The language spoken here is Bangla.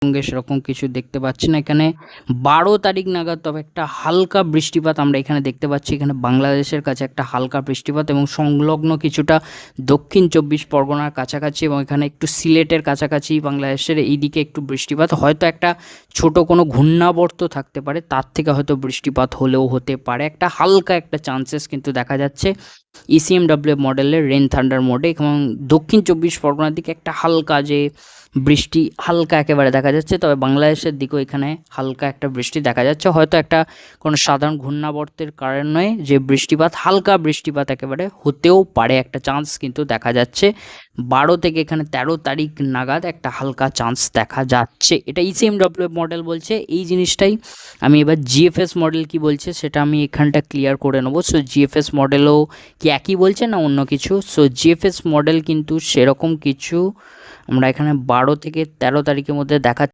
সঙ্গে সেরকম কিছু দেখতে পাচ্ছি না এখানে। 12 তারিখ নাগাদ তবে একটা হালকা বৃষ্টিপাত আমরা এখানে দেখতে পাচ্ছি। এখানে বাংলাদেশের কাছে একটা হালকা বৃষ্টিপাত এবং সংলগ্ন কিছুটা দক্ষিণ 24 পরগনার কাছাকাছি এবং এখানে একটু সিলেটের কাছাকাছি বাংলাদেশের এইদিকে একটু বৃষ্টিপাত, হয়তো একটা ছোট কোনো ঘূর্ণাবর্ত থাকতে পারে, তার থেকে হয়তো বৃষ্টিপাত হলেও হতে পারে। একটা হালকা একটা চান্সেস কিন্তু দেখা যাচ্ছে ECMW মডেলের রেন থান্ডার মোডে এবং দক্ষিণ 24 পরগনার দিকে একটা হালকা যে বৃষ্টি হালকা একেবারে দেখা যাচ্ছে। তবে বাংলাদেশের দিকেও এখানে হালকা একটা বৃষ্টি দেখা যাচ্ছে, হয়তো একটা কোনো সাধারণ ঘূর্ণাবর্তের কারণে যে বৃষ্টিপাত, হালকা বৃষ্টিপাত একেবারে হতেও পারে, একটা চান্স কিন্তু দেখা যাচ্ছে। 12 থেকে এখানে 13 তারিখ নাগাদ একটা হালকা চান্স দেখা যাচ্ছে। এটা ECMW মডেল বলছে এই জিনিসটাই। আমি এবার GFS মডেল কি বলছে সেটা আমি এখানটা ক্লিয়ার করে নেবো। সো GFS মডেলও কি একই বলছে না অন্য কিছু? সো GFS মডেল কিন্তু সেরকম কিছু আমরা এখানে 12 থেকে 13 তারিখের মধ্যে দেখা